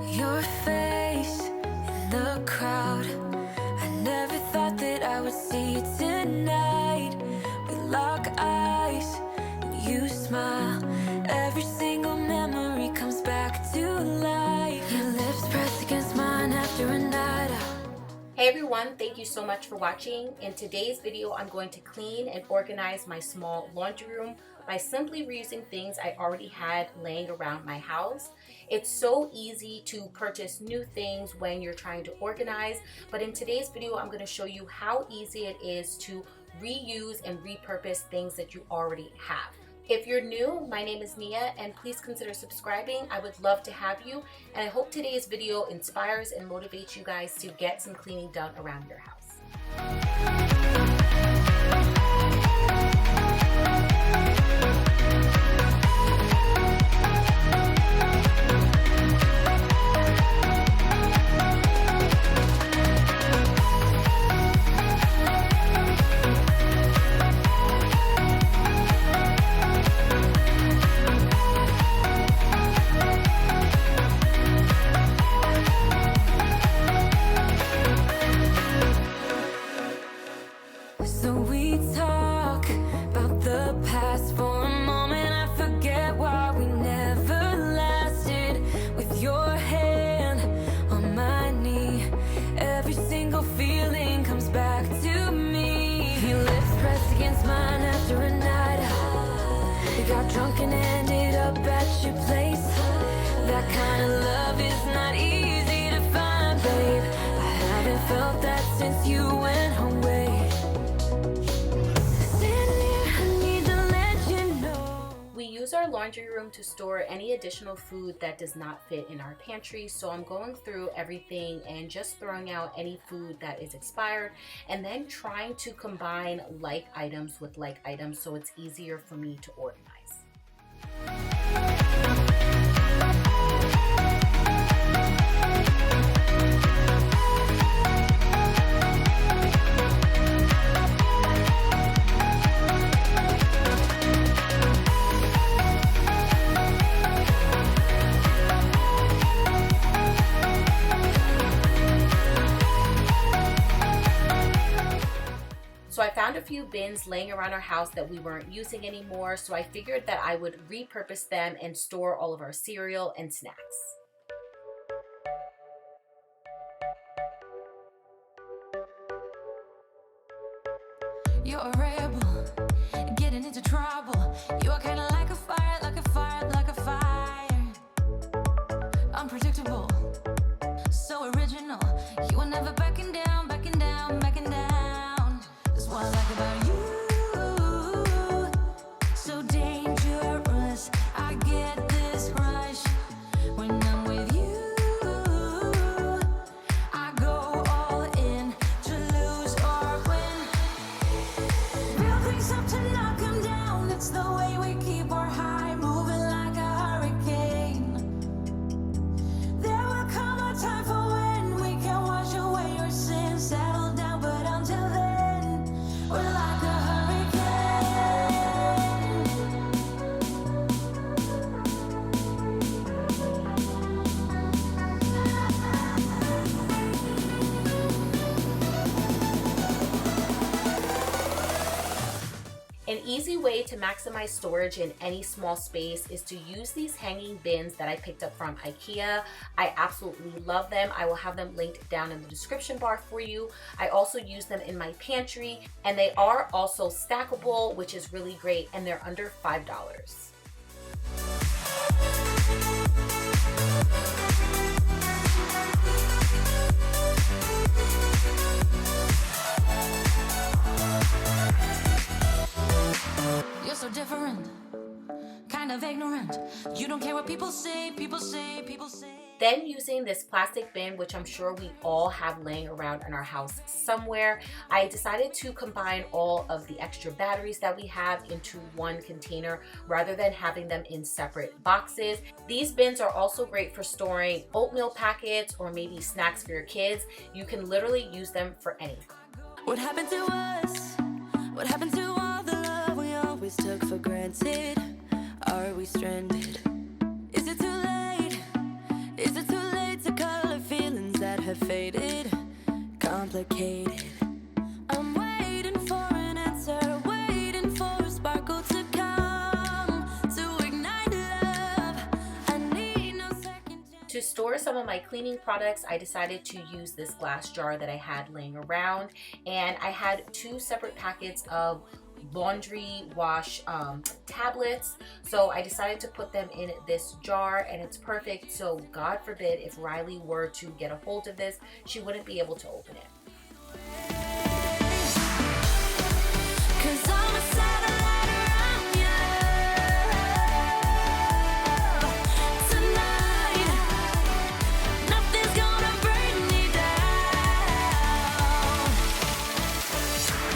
Your face in the crowd. I never thought that I would see you tonight. We lock eyes and you smile. Every single memory comes back to life. Your lips press against mine after a night out. Hey everyone, thank you so much for watching. In today's video, I'm going to clean and organize my small laundry room by simply reusing things I already had laying around my house. It's so easy to purchase new things when you're trying to organize, but in today's video, I'm going to show you how easy it is to reuse and repurpose things that you already have. If you're new, my name is Nia, and please consider subscribing. I would love to have you, and I hope today's video inspires and motivates you guys to get some cleaning done around your house. So we talk about the past for a moment. I forget why we never lasted. With your hand on my knee, every single feeling comes back to me. Your lips pressed against mine after a night out. We got drunk and ended up at your place. That kind of love is not easy to find, babe. I haven't felt that since you went away. We use our laundry room to store any additional food that does not fit in our pantry, so I'm going through everything and just throwing out any food that is expired and then trying to combine like items with like items so it's easier for me to organize. So I found a few bins laying around our house that we weren't using anymore, so I figured that I would repurpose them and store all of our cereal and snacks. You're a rebel, getting into trouble. You are kind of like a fire, like a fire, like a fire. Unpredictable, so original. You are never backing down, backing down, backing down. That's what I like about you. So dangerous, I get this rush when I'm with you. I go all in to lose or win. Real things up to knock 'em down. It's the way we keep our high, moving like a hurricane. There will come a time for when we can wash away your sins, settle down, but until then, we're like a hurricane. An easy way to maximize storage in any small space is to use these hanging bins that I picked up from IKEA. I absolutely love them. I will have them linked down in the description bar for you. I also use them in my pantry, and they are also stackable, which is really great, and they're under $5. You're so different, kind of ignorant. You don't care what people say, people say, people say. Then using this plastic bin, which I'm sure we all have laying around in our house somewhere, I decided to combine all of the extra batteries that we have into one container rather than having them in separate boxes. These bins are also great for storing oatmeal packets or maybe snacks for your kids. You can literally use them for anything. What happened to us? What happened to all the love we always took for granted? Are we stranded? Is it too late? Is it too late faded, complicated. I'm waiting for an answer, waiting for a sparkle to come to ignite love. I need no second chance. To store some of my cleaning products, I decided to use this glass jar that I had laying around, and I had 2 separate packets of laundry wash tablets, so I decided to put them in this jar, and it's perfect. So God forbid if Riley were to get a hold of this, she wouldn't be able to open it. 'Cause I'm a satellite around you tonight. Nothing's gonna bring me down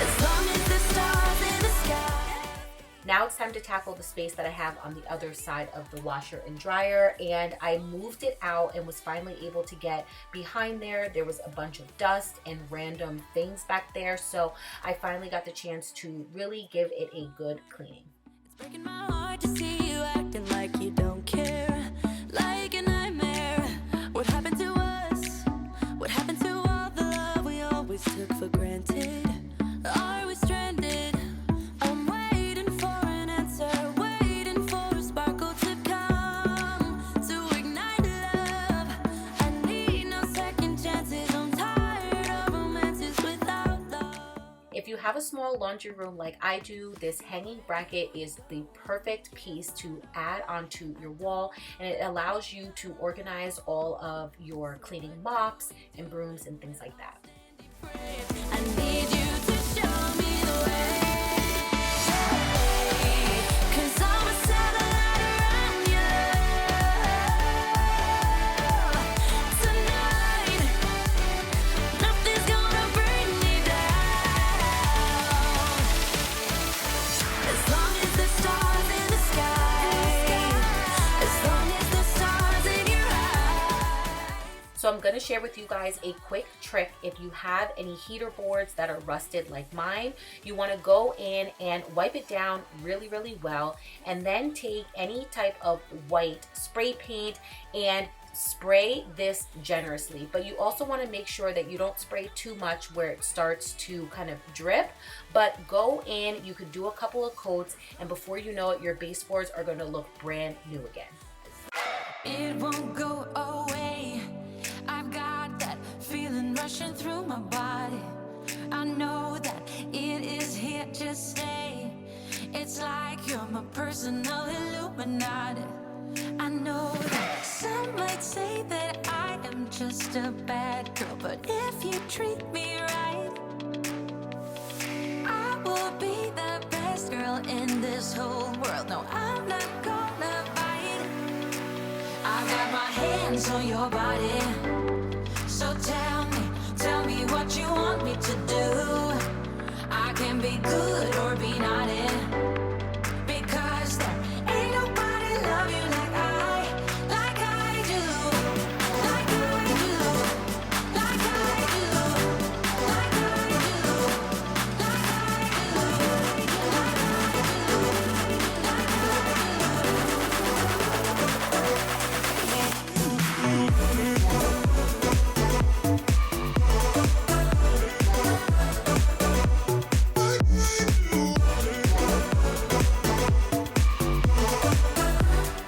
as long as the stars in the sky. Now it's time to tackle the space that I have on the other side of the washer and dryer, and I moved it out and was finally able to get behind there. There was a bunch of dust and random things back there, so I finally got the chance to really give it a good cleaning. It's breaking my heart to see you acting like you don't care, like a nightmare. What happened to us? What happened to all the love we always took for granted? Are we stranded? I'm waiting for an answer, waiting for a sparkle to come to ignite love. I need no second chances. I'm tired of romances without love. If you have a small laundry room like I do, this hanging bracket is the perfect piece to add onto your wall, and it allows you to organize all of your cleaning mops and brooms and things like that. I need you to show me the way. 'Cause I'm a satellite around you tonight. Nothing's gonna bring me down as long as the stars in the sky. As long as the stars in your eyes. So I'm going to share with you guys a quick trick. If you have any heater boards that are rusted like mine, you want to go in and wipe it down really, really well, and then take any type of white spray paint and spray this generously. But you also want to make sure that you don't spray too much where it starts to kind of drip, but go in, you could do a couple of coats, and before you know it, your baseboards are going to look brand new again. It won't go away. I've got that feeling rushing through my body. I know that it is here to stay. It's like you're my personal Illuminati. I know that some might say that I am just a bad girl, but if you treat me right, I will be the best girl in this whole world. No, I'm not gonna bite. I got my hands on your body, so tell me what you want me to do. I can be good or